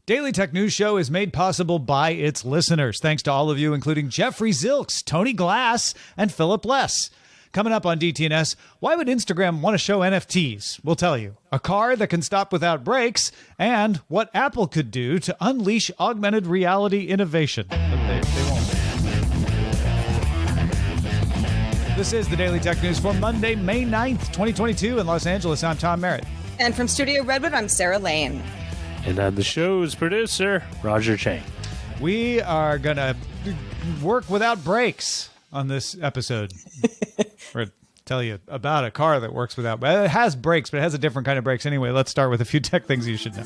Daily Tech News Show is made possible by its listeners. Thanks to all of you, including Jeffrey Zilks, Tony Glass, and Philip Less. Coming up on DTNS, why would Instagram want to show NFTs? We'll tell you. A car that can stop without brakes, and what Apple could do to unleash augmented reality innovation. But they won't. This is the Daily Tech News for Monday, May 9th, 2022 in Los Angeles. I'm Tom Merritt. And from Studio Redwood, I'm Sarah Lane. And I'm the show's producer, Roger Chang. We are going to work without brakes on this episode. We're going to tell you about a car that works without... It has brakes, but it has a different kind of brakes. Anyway, let's start with a few tech things you should know.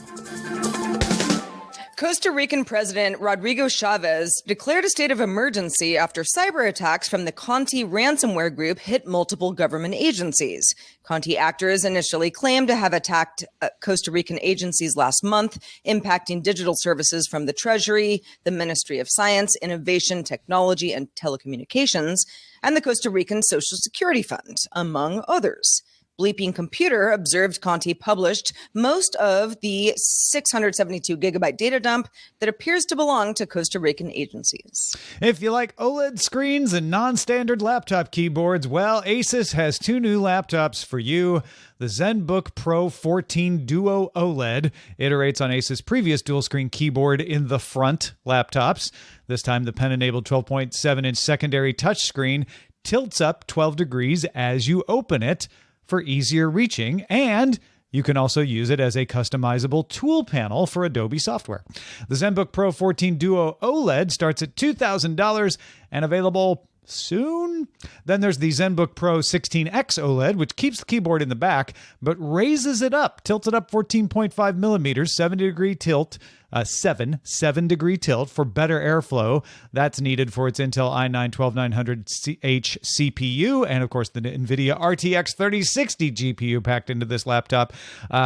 Costa Rican President Rodrigo Chavez declared a state of emergency after cyber attacks from the Conti ransomware group hit multiple government agencies. Conti actors initially claimed to have attacked Costa Rican agencies last month, impacting digital services from the Treasury, the Ministry of Science, Innovation, Technology, and Telecommunications, and the Costa Rican Social Security Fund, among others. Bleeping Computer observed Conti published most of the 672 gigabyte data dump that appears to belong to Costa Rican agencies. If you like OLED screens and non-standard laptop keyboards, well, Asus has two new laptops for you. The ZenBook Pro 14 Duo OLED iterates on Asus' previous dual-screen keyboard in the front laptops. This time, the pen-enabled 12.7-inch secondary touchscreen tilts up 12 degrees as you open it for easier reaching, and you can also use it as a customizable tool panel for Adobe software. The ZenBook Pro 14 Duo OLED starts at $2,000 and available soon. Then there's the ZenBook Pro 16X OLED, which keeps the keyboard in the back, but raises it up, tilts it up 14.5 millimeters, 7-degree tilt, 7-degree tilt for better airflow. That's needed for its Intel i9-12900H CPU, and of course the NVIDIA RTX 3060 GPU packed into this laptop.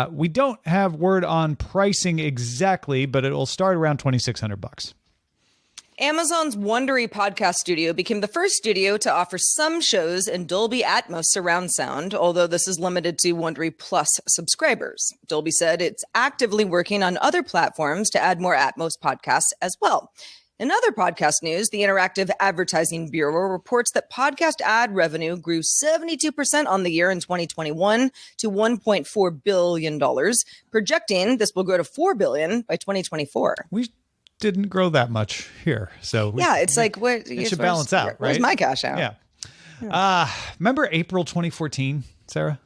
We don't have word on pricing exactly, but it will start around $2,600. Amazon's Wondery podcast studio became the first studio to offer some shows in Dolby Atmos surround sound, although this is limited to Wondery Plus subscribers. Dolby said it's actively working on other platforms to add more Atmos podcasts as well. In other podcast news, the Interactive Advertising Bureau reports that podcast ad revenue grew 72% on the year in 2021 to $1.4 billion, projecting this will grow to $4 billion by 2024. We didn't grow that much here, so it's like what it should balance out, right? Where's my cash out? Yeah. Remember April 2014, Sarah?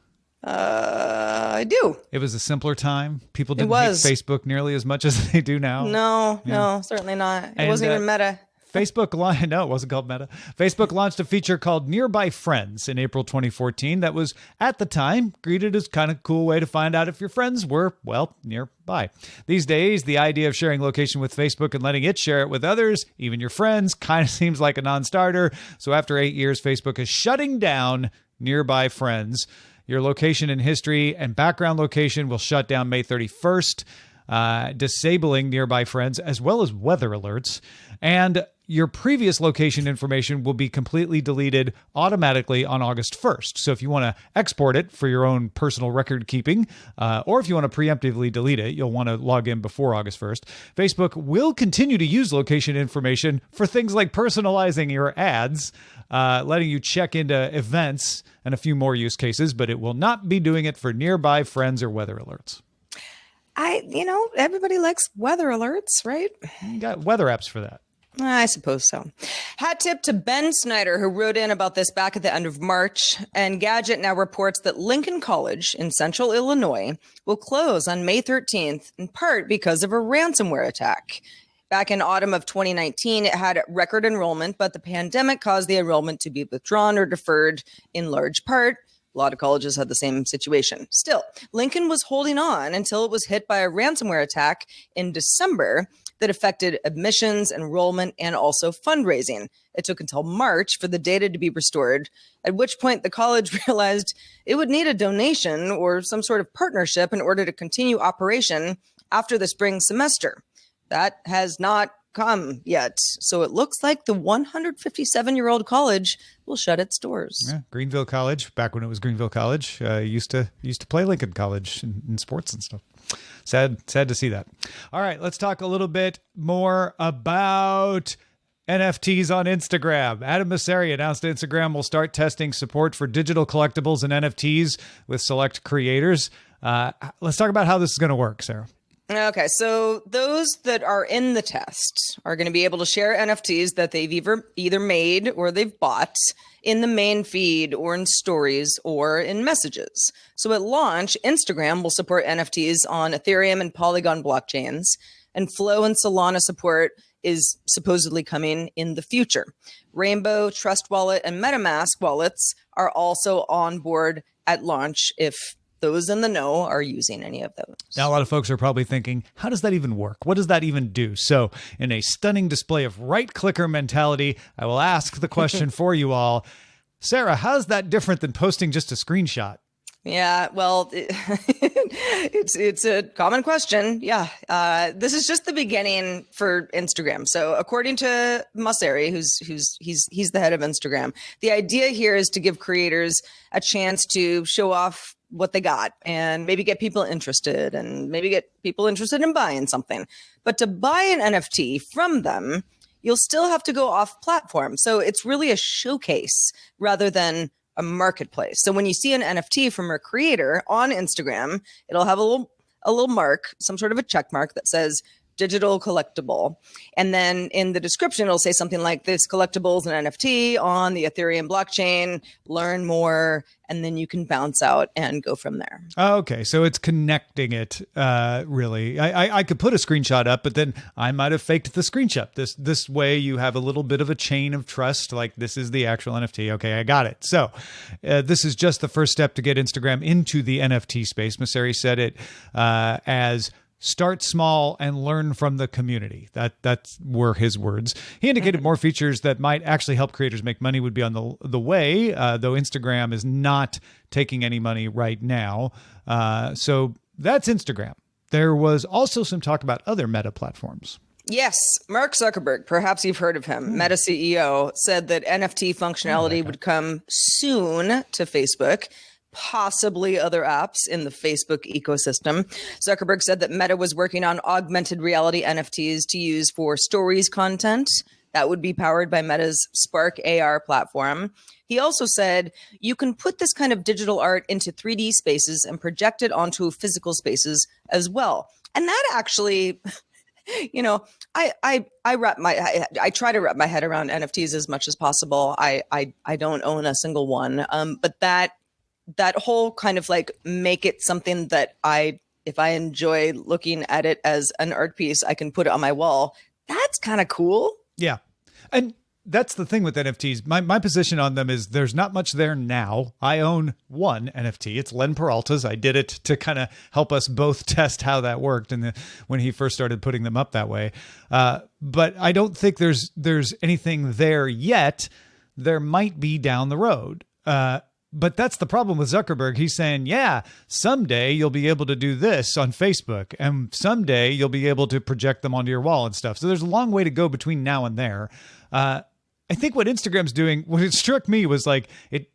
I do. It was a simpler time. People didn't hate Facebook nearly as much as they do now. No, certainly not. It wasn't even Meta. No, it wasn't called Meta. Facebook launched a feature called Nearby Friends in April 2014 that was, at the time, greeted as kind of a cool way to find out if your friends were, well, nearby. These days, the idea of sharing location with Facebook and letting it share it with others, even your friends, kind of seems like a non-starter. So after 8 years, Facebook is shutting down Nearby Friends. Your location and history and background location will shut down May 31st. Disabling Nearby Friends as well as weather alerts, and your previous location information will be completely deleted automatically on August 1st. So if you want to export it for your own personal record keeping, or if you want to preemptively delete it, you'll want to log in before August 1st. Facebook will continue to use location information for things like personalizing your ads, letting you check into events and a few more use cases, but it will not be doing it for Nearby Friends or weather alerts. Everybody likes weather alerts, right? You got weather apps for that. I suppose so. Hat tip to Ben Snyder, who wrote in about this back at the end of March. And Gadget now reports that Lincoln College in central Illinois will close on May 13th, in part because of a ransomware attack. Back in autumn of 2019, it had record enrollment, but the pandemic caused the enrollment to be withdrawn or deferred in large part. A lot of colleges had the same situation. Still, Lincoln was holding on until it was hit by a ransomware attack in December that affected admissions, enrollment, and also fundraising. It took until March for the data to be restored, at which point the college realized it would need a donation or some sort of partnership in order to continue operation after the spring semester. That has not come yet. So it looks like the 157-year-old college will shut its doors. Yeah, Greenville College, back when it was Greenville College, used to play Lincoln College in sports and stuff. sad to see that. All right, let's talk a little bit more about NFTs on Instagram. Adam Mosseri announced Instagram will start testing support for digital collectibles and NFTs with select creators. Let's talk about how this is going to work, Sarah. Okay, so those that are in the test are going to be able to share NFTs that they've either made or they've bought in the main feed or in stories or in messages. So at launch, Instagram will support NFTs on Ethereum and Polygon blockchains, and Flow and Solana support is supposedly coming in the future. Rainbow, Trust Wallet, and MetaMask wallets are also on board at launch if those in the know are using any of those. Now, a lot of folks are probably thinking, how does that even work? What does that even do? So in a stunning display of right clicker mentality, I will ask the question for you all. Sarah, how's that different than posting just a screenshot? Yeah, well, it's a common question. Yeah, this is just the beginning for Instagram. So, according to Mosseri, he's the head of Instagram, the idea here is to give creators a chance to show off what they got and maybe get people interested in buying something. But to buy an NFT from them, you'll still have to go off platform. So it's really a showcase rather than a marketplace. So when you see an NFT from a creator on Instagram, it'll have a little mark, some sort of a check mark that says digital collectible. And then in the description, it'll say something like this collectible is an NFT on the Ethereum blockchain, learn more, and then you can bounce out and go from there. Okay, so it's connecting it, really. I could put a screenshot up, but then I might have faked the screenshot. This way you have a little bit of a chain of trust, like this is the actual NFT. Okay, I got it. So this is just the first step to get Instagram into the NFT space. Mosseri said it as start small and learn from the community. That's were his words. He indicated more features that might actually help creators make money would be on the way, though Instagram is not taking any money right now. So that's Instagram. There was also some talk about other Meta platforms. Yes, Mark Zuckerberg, perhaps you've heard of him, Meta CEO, said that NFT functionality would come soon to Facebook, possibly other apps in the Facebook ecosystem. Zuckerberg said that Meta was working on augmented reality NFTs to use for stories content that would be powered by Meta's Spark AR platform. He also said you can put this kind of digital art into 3D spaces and project it onto physical spaces as well. And that actually, you know, I try to wrap my head around NFTs as much as possible. I don't own a single one, but that whole kind of like make it something that if I enjoy looking at it as an art piece, I can put it on my wall. That's kind of cool. Yeah. And that's the thing with NFTs. My position on them is there's not much there now. I own one NFT. It's Len Peralta's. I did it to kind of help us both test how that worked when he first started putting them up that way. But I don't think there's anything there yet. There might be down the road. But that's the problem with Zuckerberg. He's saying, yeah, someday you'll be able to do this on Facebook, and someday you'll be able to project them onto your wall and stuff. So there's a long way to go between now and there. I think what Instagram's doing, what it struck me was like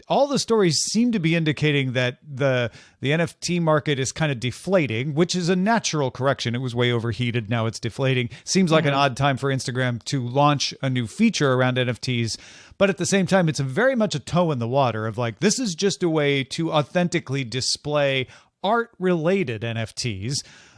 all the stories seem to be indicating that the NFT market is kind of deflating, which is a natural correction. It was way overheated. Now it's deflating. Seems like an odd time for Instagram to launch a new feature around NFTs. But at the same time, it's very much a toe in the water of like, this is just a way to authentically display art-related NFTs.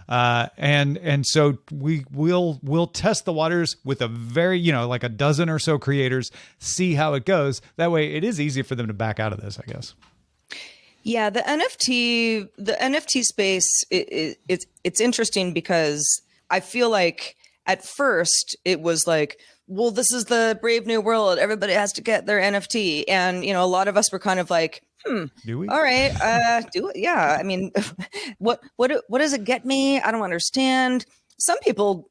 And so we'll test the waters with a very, like a dozen or so creators, see how it goes. That way it is easy for them to back out of this, I guess. Yeah, the NFT space, it's interesting because I feel like at first it was like, well, this is the brave new world. Everybody has to get their NFT. And, a lot of us were kind of like, do we? All right. Do it. Yeah. I mean, what does it get me? I don't understand. Some people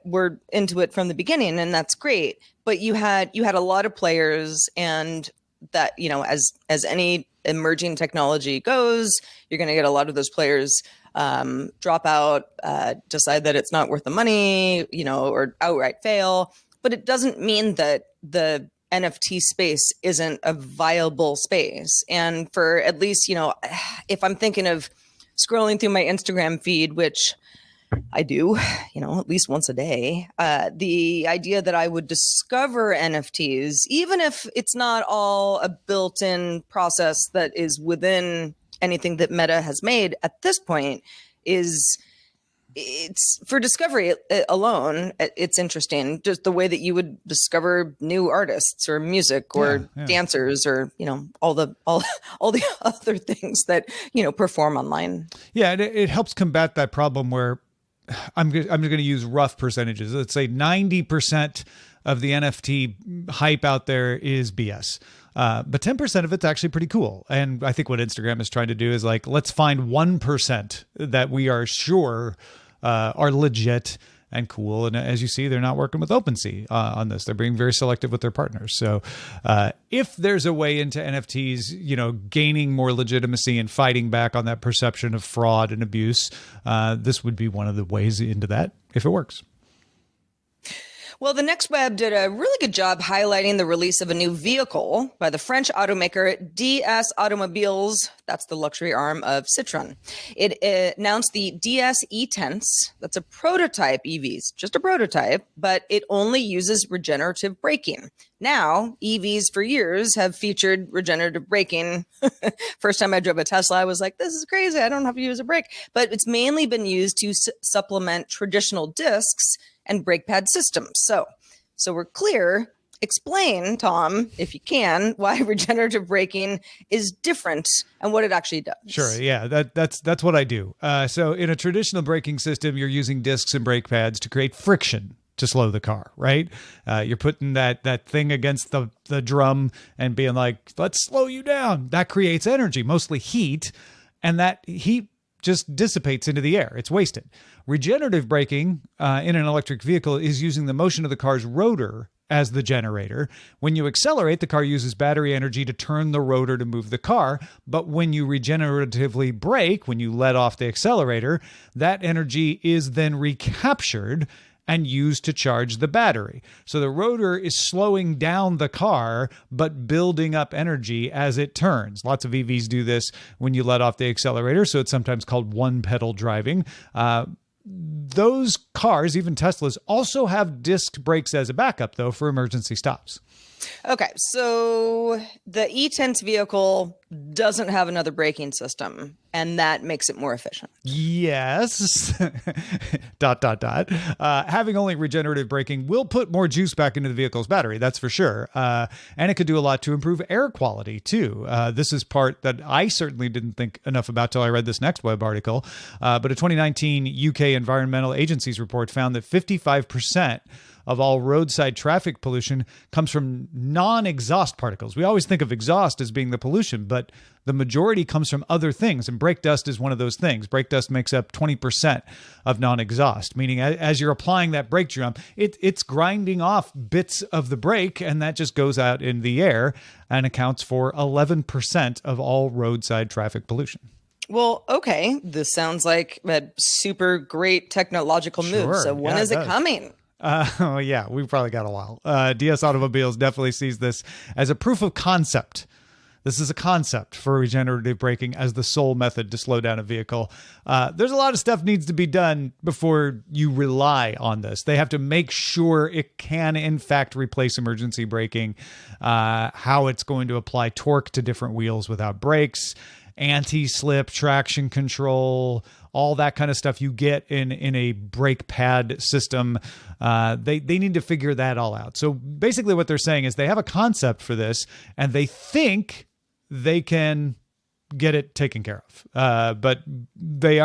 were into it from the beginning, and that's great. But you had a lot of players, and that, as any emerging technology goes, you're going to get a lot of those players drop out, decide that it's not worth the money, or outright fail. But it doesn't mean that the NFT space isn't a viable space. And for at least, if I'm thinking of scrolling through my Instagram feed, which I do, at least once a day, the idea that I would discover NFTs, even if it's not all a built-in process that is within anything that Meta has made at this point, it's for discovery alone. It's interesting, just the way that you would discover new artists or music or dancers or all the other things that perform online. Yeah, it helps combat that problem where I'm going to use rough percentages. Let's say 90% of the NFT hype out there is BS. But 10% of it's actually pretty cool. And I think what Instagram is trying to do is let's find 1% that we are sure are legit and cool. And as you see, they're not working with OpenSea on this. They're being very selective with their partners. So if there's a way into NFTs, gaining more legitimacy and fighting back on that perception of fraud and abuse, this would be one of the ways into that if it works. Well, the Next Web did a really good job highlighting the release of a new vehicle by the French automaker DS Automobiles. That's the luxury arm of Citroën. It announced the DS E-Tense. That's a prototype EVs, just a prototype, but it only uses regenerative braking. Now, EVs for years have featured regenerative braking. First time I drove a Tesla, I was like, this is crazy. I don't have to use a brake. But it's mainly been used to supplement traditional discs and brake pad systems. So we're clear. Explain, Tom, if you can, why regenerative braking is different and what it actually does. Sure. Yeah, that's what I do. So in a traditional braking system, you're using discs and brake pads to create friction to slow the car, right? You're putting that thing against the drum and being like, let's slow you down. That creates energy, mostly heat, and that heat just dissipates into the air. It's wasted. Regenerative braking in an electric vehicle is using the motion of the car's rotor as the generator. When you accelerate, the car uses battery energy to turn the rotor to move the car. But when you regeneratively brake, when you let off the accelerator, that energy is then recaptured and used to charge the battery. So the rotor is slowing down the car, but building up energy as it turns. Lots of EVs do this when you let off the accelerator, so it's sometimes called one-pedal driving. Those cars, even Teslas, also have disc brakes as a backup, though, for emergency stops. Okay, so the E-Tense vehicle doesn't have another braking system, and that makes it more efficient. Yes. ... Having only regenerative braking will put more juice back into the vehicle's battery, that's for sure. And it could do a lot to improve air quality, too. This is part that I certainly didn't think enough about till I read this Next Web article. But a 2019 UK Environmental Agency's report found that 55% of all roadside traffic pollution comes from non-exhaust particles. We always think of exhaust as being the pollution, but the majority comes from other things, and brake dust is one of those things. Brake dust makes up 20% of non-exhaust, meaning as you're applying that brake drum, it's grinding off bits of the brake, and that just goes out in the air and accounts for 11% of all roadside traffic pollution. Well, okay, this sounds like a super great technological move. So when is it coming? Yeah, we've probably got a while. DS Automobiles definitely sees this as a proof of concept. This is a concept for regenerative braking as the sole method to slow down a vehicle. There's a lot of stuff needs to be done before you rely on this. They have to make sure it can, in fact, replace emergency braking, how it's going to apply torque to different wheels without brakes, anti-slip, traction control, all that kind of stuff you get in a brake pad system. They need to figure that all out. So basically what they're saying is they have a concept for this and they think they can get it taken care of. But they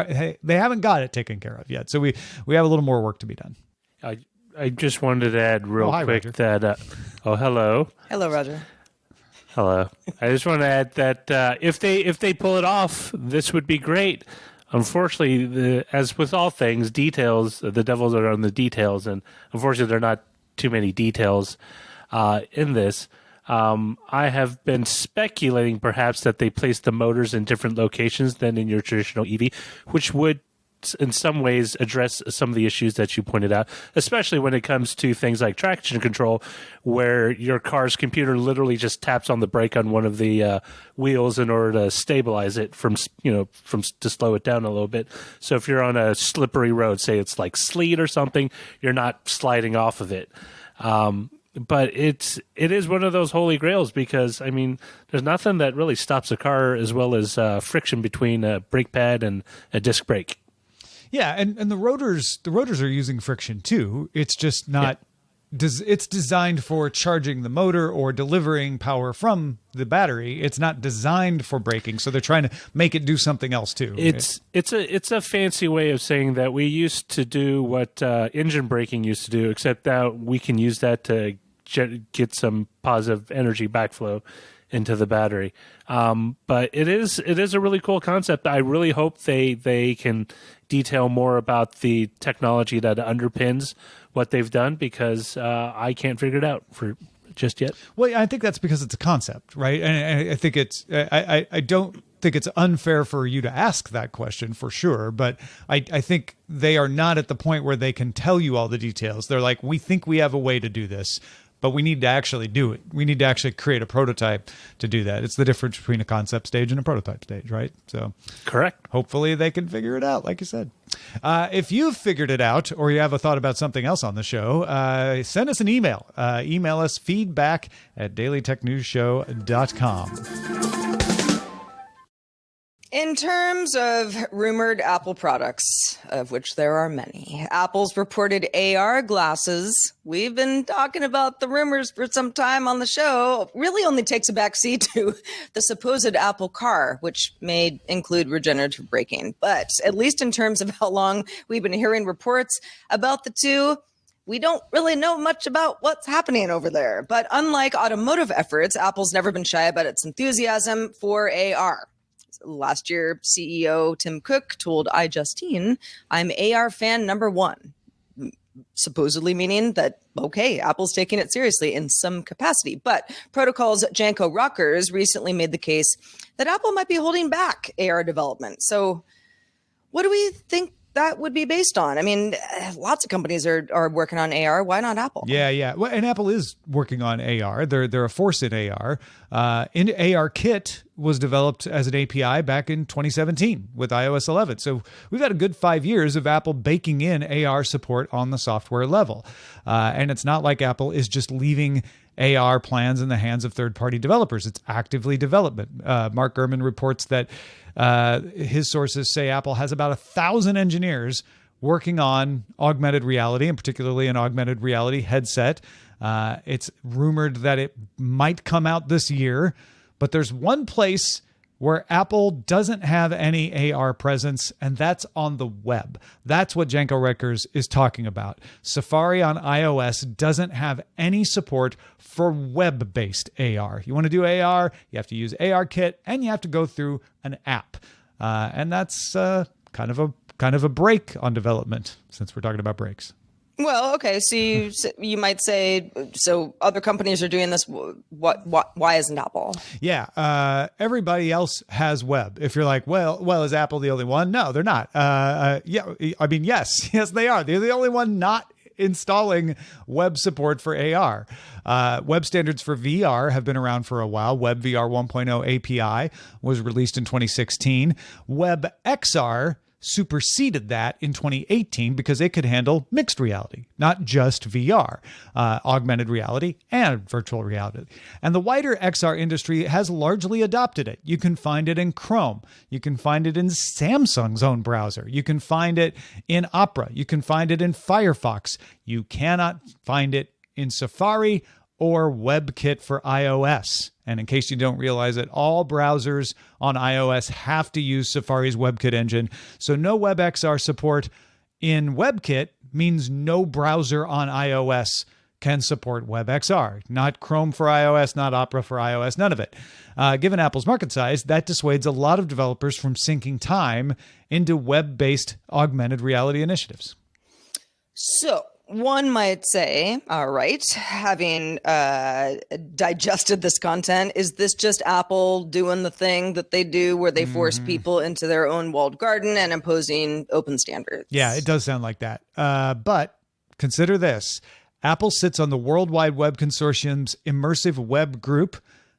haven't got it taken care of yet. So we have a little more work to be done. I just wanted to add real quick Roger. that hello. Hello, Roger. Hello. I just want to add that if they pull it off, this would be great. Unfortunately, as with all things, details, the devils are on the details, and unfortunately there are not too many details in this. I have been speculating perhaps that they place the motors in different locations than in your traditional EV, which would in some ways address some of the issues that you pointed out, especially when it comes to things like traction control, where your car's computer literally just taps on the brake on one of the wheels in order to stabilize it to slow it down a little bit. So if you're on a slippery road, say it's like sleet or something, you're not sliding off of it. But it is one of those holy grails because, I mean, there's nothing that really stops a car as well as friction between a brake pad and a disc brake. Yeah, and the rotors are using friction too. It's just not. It's designed for charging the motor or delivering power from the battery. It's not designed for braking, so they're trying to make it do something else too. It's a fancy way of saying that we used to do what engine braking used to do, except now we can use that to get some positive energy backflow into the battery. But it is a really cool concept. I really hope they can detail more about the technology that underpins what they've done, because I can't figure it out for just yet. Well, I think that's because it's a concept, right? And I think it's I don't think it's unfair for you to ask that question for sure, but I think they are not at the point where they can tell you all the details. They're like, we think we have a way to do this, but we need to actually do it. We need to actually create a prototype to do that. It's the difference between a concept stage and a prototype stage, right? So, correct. Hopefully they can figure it out, like you said. If you've figured it out or you have a thought about something else on the show, send us an email. Email us feedback@dailytechnewsshow.com. In terms of rumored Apple products, of which there are many, Apple's reported AR glasses, we've been talking about the rumors for some time on the show, really only takes a backseat to the supposed Apple Car, which may include regenerative braking. But at least in terms of how long we've been hearing reports about the two, we don't really know much about what's happening over there. But unlike automotive efforts, Apple's never been shy about its enthusiasm for AR. Last year, CEO Tim Cook told iJustine, "I'm AR fan number one," supposedly meaning that, okay, Apple's taking it seriously in some capacity. But Protocol's Janko Rockers recently made the case that Apple might be holding back AR development. So what do we think that would be based on? I mean, lots of companies are working on AR. Why not Apple? Yeah. Well, and Apple is working on AR. They're a force in AR. ARKit was developed as an API back in 2017 with iOS 11. So we've had a good 5 years of Apple baking in AR support on the software level. And it's not like Apple is just leaving AR plans in the hands of third-party developers. It's actively development. Mark Gurman reports that his sources say Apple has about 1,000 engineers working on augmented reality, and particularly an augmented reality headset. It's rumored that it might come out this year, but there's one place where Apple doesn't have any AR presence, and that's on the web. That's what Janko Reckers is talking about. Safari on iOS doesn't have any support for web-based AR. You want to do AR, you have to use ARKit, and you have to go through an app. And that's kind of a break on development, since we're talking about breaks. Well, okay, so you might say, so other companies are doing this. Why isn't Apple? Yeah, everybody else has web. If you're like, well, is Apple the only one? No, they're not. Yes, they are. They're the only one not installing web support for AR. Web standards for VR have been around for a while. WebVR 1.0 API was released in 2016. WebXR superseded that in 2018 because it could handle mixed reality, not just VR, augmented reality and virtual reality. And the wider XR industry has largely adopted it. You can find it in Chrome. You can find it in Samsung's own browser. You can find it in Opera. You can find it in Firefox. You cannot find it in Safari or WebKit for iOS. And in case you don't realize it, all browsers on iOS have to use Safari's WebKit engine. So no WebXR support in WebKit means no browser on iOS can support WebXR. Not Chrome for iOS, not Opera for iOS, none of it. Given Apple's market size, that dissuades a lot of developers from sinking time into web-based augmented reality initiatives. So one might say, all right, having digested this content, is this just Apple doing the thing that they do where they force people into their own walled garden and imposing open standards? Yeah, it does sound like that. But consider this. Apple sits on the World Wide Web Consortium's Immersive Web Group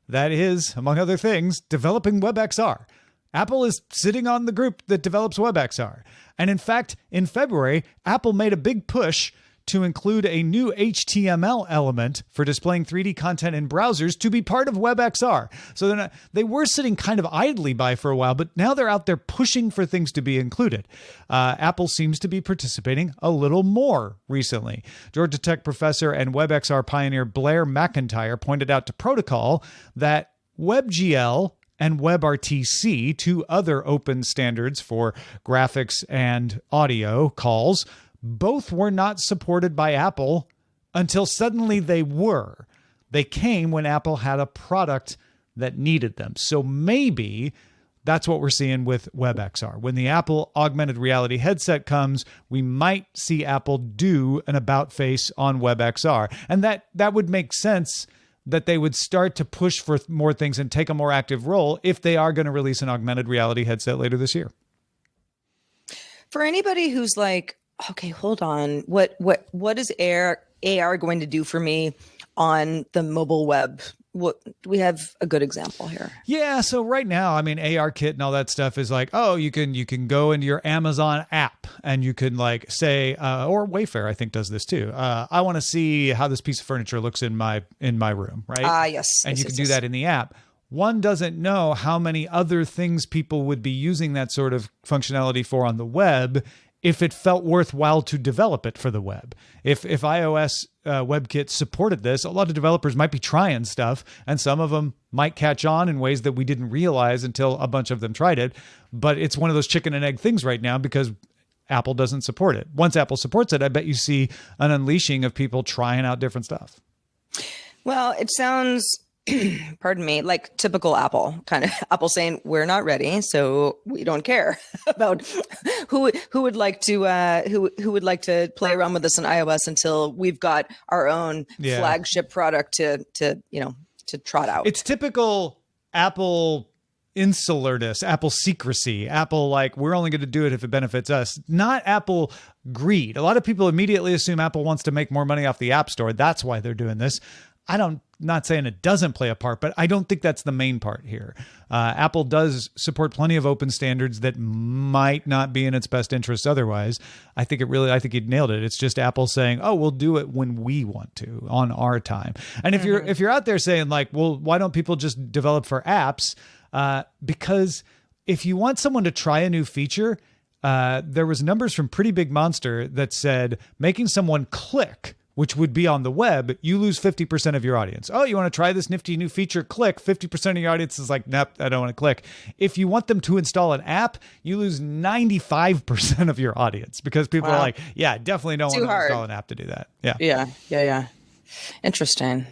that is, among other things, developing WebXR. Apple is sitting on the group that develops WebXR. And in fact, in February, Apple made a big push to include a new HTML element for displaying 3D content in browsers to be part of WebXR. So they were sitting kind of idly by for a while, but now they're out there pushing for things to be included. Apple seems to be participating a little more recently. Georgia Tech professor and WebXR pioneer Blair McIntyre pointed out to Protocol that WebGL and WebRTC, two other open standards for graphics and audio calls, both were not supported by Apple until suddenly they were. They came when Apple had a product that needed them. So maybe that's what we're seeing with WebXR. When the Apple augmented reality headset comes, we might see Apple do an about face on WebXR. And that would make sense that they would start to push for more things and take a more active role if they are going to release an augmented reality headset later this year. For anybody who's like, okay, hold on, what is AR going to do for me on the mobile web? What do we have a good example here? Yeah, so right now, I mean, ARKit and all that stuff is like, oh, you can go into your Amazon app and you can like say, or Wayfair, I think does this too. I want to see how this piece of furniture looks in my room, right? Yes. And yes, you can do that in the app. One doesn't know how many other things people would be using that sort of functionality for on the web if it felt worthwhile to develop it for the web. If iOS WebKit supported this, a lot of developers might be trying stuff, and some of them might catch on in ways that we didn't realize until a bunch of them tried it. But it's one of those chicken and egg things right now because Apple doesn't support it. Once Apple supports it, I bet you see an unleashing of people trying out different stuff. Well, it sounds, pardon me, like typical Apple, kind of Apple saying we're not ready, so we don't care about who would like to who would like to play around with this in iOS until we've got our own flagship product to trot out. It's typical Apple insularness, Apple secrecy, Apple like we're only going to do it if it benefits us, not Apple greed. A lot of people immediately assume Apple wants to make more money off the App Store. That's why they're doing this. Not saying it doesn't play a part, but I don't think that's the main part here. Apple does support plenty of open standards that might not be in its best interest otherwise. I think you nailed it. It's just Apple saying, "Oh, we'll do it when we want to on our time." And if you're out there saying like, "Well, why don't people just develop for apps?" Because if you want someone to try a new feature, there was numbers from Pretty Big Monster that said making someone click, which would be on the web, you lose 50% of your audience. Oh, you want to try this nifty new feature? Click. 50% of your audience is like, nope, I don't want to click. If you want them to install an app, you lose 95% of your audience because people are like, yeah, definitely don't want to install an app to do that. Yeah. Interesting.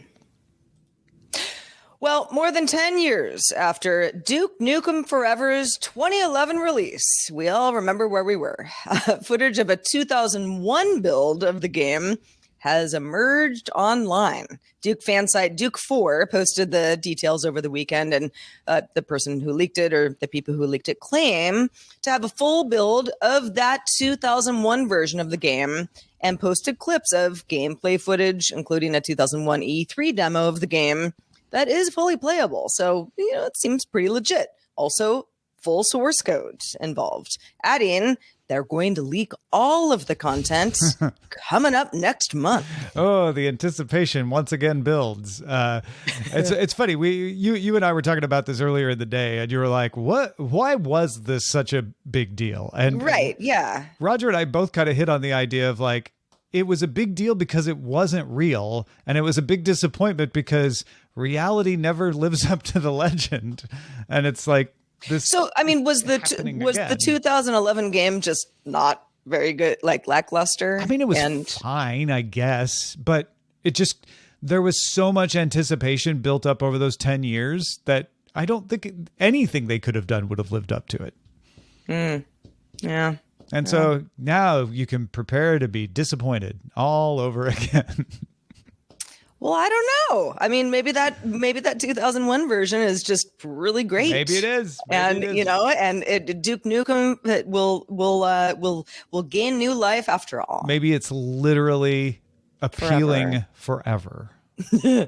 Well, more than 10 years after Duke Nukem Forever's 2011 release, we all remember where we were. Footage of a 2001 build of the game has emerged online. Duke fan site Duke4 posted the details over the weekend, and the person who leaked it, or the people who leaked it, claim to have a full build of that 2001 version of the game and posted clips of gameplay footage, including a 2001 E3 demo of the game that is fully playable. So, it seems pretty legit. Also, full source code involved. Adding, they're going to leak all of the content coming up next month. Oh, the anticipation once again builds. It's funny. You and I were talking about this earlier in the day, and you were like, "What? Why was this such a big deal?" And right, yeah. Roger and I both kind of hit on the idea of like, it was a big deal because it wasn't real, and it was a big disappointment because reality never lives up to the legend, and it's like. So, I mean, was the 2011 game just not very good, like lackluster? I mean, it was fine, I guess, but there was so much anticipation built up over those 10 years that I don't think anything they could have done would have lived up to it. Yeah. And so now you can prepare to be disappointed all over again. Well, I don't know. I mean, maybe that 2001 version is just really great. Maybe it is. Maybe it is. And Duke Nukem will gain new life after all. Maybe it's literally appealing forever. All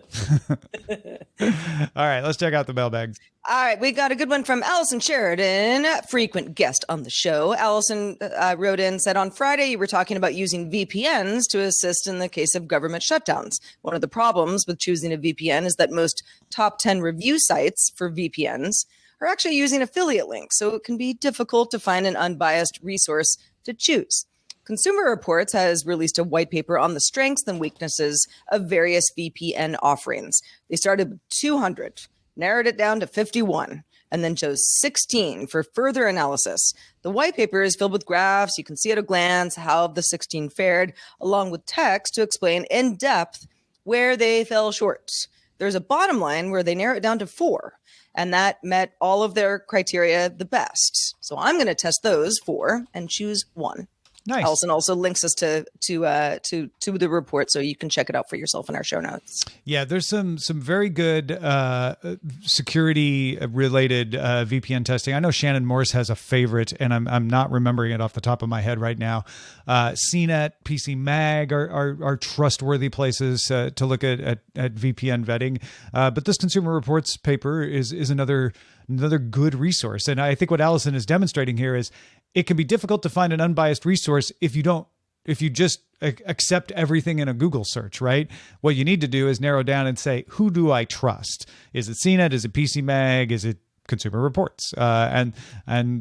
right, let's check out the mailbags. All right, we got a good one from Allison Sheridan, frequent guest on the show. Allison wrote in, said, on Friday, you were talking about using VPNs to assist in the case of government shutdowns. One of the problems with choosing a VPN is that most top 10 review sites for VPNs are actually using affiliate links, so it can be difficult to find an unbiased resource to choose. Consumer Reports has released a white paper on the strengths and weaknesses of various VPN offerings. They started with 200, narrowed it down to 51, and then chose 16 for further analysis. The white paper is filled with graphs. You can see at a glance how the 16 fared, along with text to explain in depth where they fell short. There's a bottom line where they narrow it down to 4, and that met all of their criteria the best. So I'm going to test those 4 and choose 1. Nice. Allison also links us to the report, so you can check it out for yourself in our show notes. Yeah, there's some very good security related VPN testing. I know Shannon Morse has a favorite, and I'm not remembering it off the top of my head right now. CNET, PC Mag are trustworthy places to look at VPN vetting. But this Consumer Reports paper is another good resource, and I think what Allison is demonstrating here is it can be difficult to find an unbiased resource if you just accept everything in a Google search, right? What you need to do is narrow down and say, who do I trust? Is it CNET? Is it PC Mag? Is it Consumer Reports? And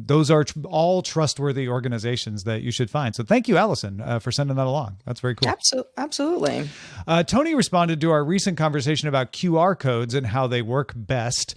those are all trustworthy organizations that you should find. So thank you, Allison, for sending that along. That's very cool. Absolutely. Tony responded to our recent conversation about QR codes and how they work best.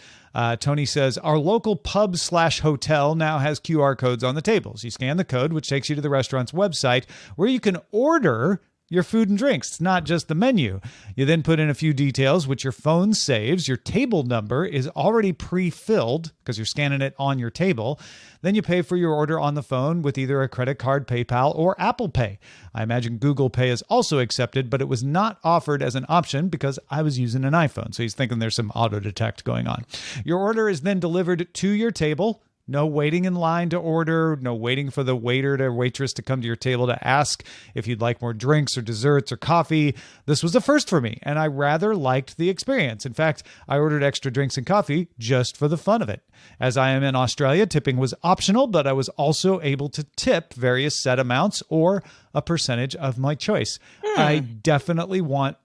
Tony says, our local pub/hotel now has QR codes on the tables. You scan the code, which takes you to the restaurant's website where you can order your food and drinks. It's not just the menu. You then put in a few details, which your phone saves. Your table number is already pre-filled because you're scanning it on your table. Then you pay for your order on the phone with either a credit card, PayPal, or Apple Pay. I imagine Google Pay is also accepted, but it was not offered as an option because I was using an iPhone. So he's thinking there's some auto detect going on. Your order is then delivered to your table. No waiting in line to order, no waiting for the waiter or waitress to come to your table to ask if you'd like more drinks or desserts or coffee. This was a first for me, and I rather liked the experience. In fact, I ordered extra drinks and coffee just for the fun of it. As I am in Australia, tipping was optional, but I was also able to tip various set amounts or a percentage of my choice. I definitely want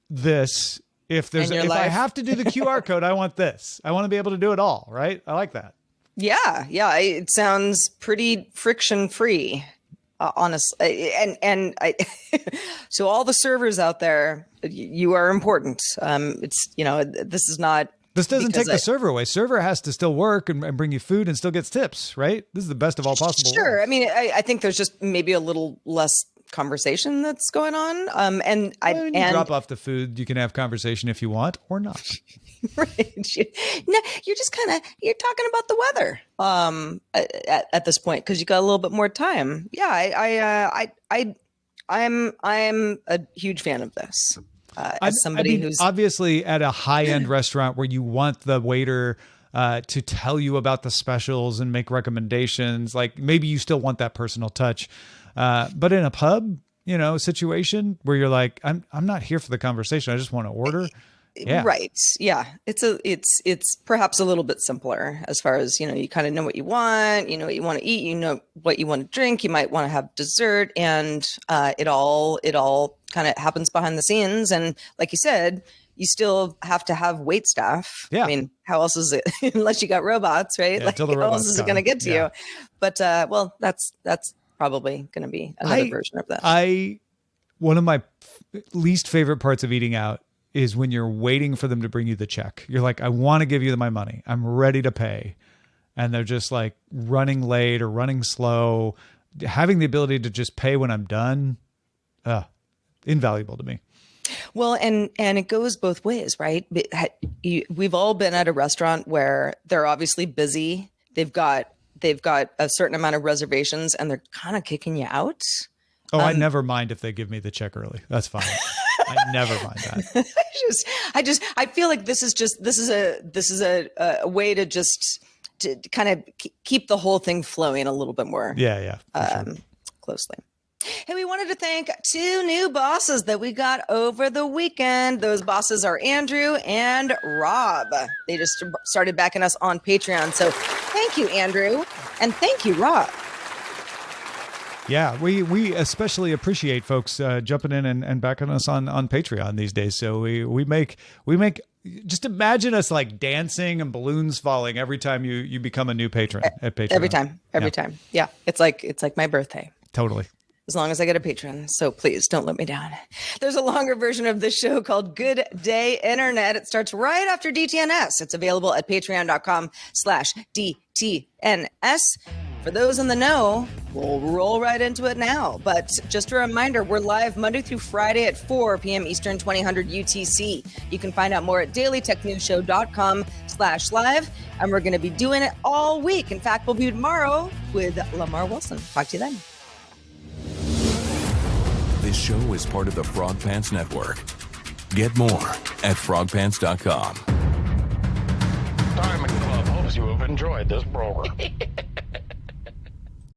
this. If I have to do the QR code, I want this. I want to be able to do it all, right? I like that. Yeah. It sounds pretty friction-free, honestly. And so all the servers out there, you are important. This doesn't take the server away. Server has to still work and bring you food and still gets tips, right? This is the best of all possible Sure. worlds. I mean, I think there's just maybe a little less conversation that's going on. When you drop off the food, you can have conversation if you want or not. Right. You're just you're talking about the weather at this point because you got a little bit more time. Yeah, I'm a huge fan of this. As somebody who's obviously at a high-end restaurant where you want the waiter to tell you about the specials and make recommendations, like maybe you still want that personal touch. But in a pub, situation where you're like, I'm not here for the conversation. I just want to order. Yeah. Right. Yeah. It's perhaps a little bit simpler as far as, you kind of know what you want, what you want to eat, what you want to drink, you might want to have dessert, and it all kind of happens behind the scenes. And like you said, you still have to have wait staff. Yeah. I mean, how else is it unless you got robots, right? Yeah, like how else is it going to get to you? But that's probably going to be another version of that. One of my least favorite parts of eating out is when you're waiting for them to bring you the check. You're like, I want to give you my money. I'm ready to pay. And they're just like running late or running slow. Having the ability to just pay when I'm done, invaluable to me. Well, and it goes both ways, right? We've all been at a restaurant where they're obviously busy. They've got they've got a certain amount of reservations and they're kind of kicking you out. Oh, I never mind if they give me the check early. That's fine. I never mind that. I feel like this is a way to just to kind of keep the whole thing flowing a little bit more. Yeah. Sure. Closely. Hey, we wanted to thank 2 new bosses that we got over the weekend. Those bosses are Andrew and Rob. They just started backing us on Patreon. So thank you, Andrew. And thank you, Rob. Yeah, we especially appreciate folks jumping in and backing us on Patreon these days. So we make just imagine us like dancing and balloons falling every time you become a new patron at Patreon. Every time. Yeah, it's like my birthday. Totally. As long as I get a patron. So please don't let me down. There's a longer version of this show called Good Day Internet. It starts right after DTNS. It's available at patreon.com/DTNS. For those in the know, we'll roll right into it now. But just a reminder, we're live Monday through Friday at 4 p.m. Eastern, 2000 UTC. You can find out more at dailytechnewsshow.com/live. And we're going to be doing it all week. In fact, we'll be tomorrow with Lamar Wilson. Talk to you then. This show is part of the Frog Pants Network. Get more at frogpants.com. Diamond Club hopes you have enjoyed this program.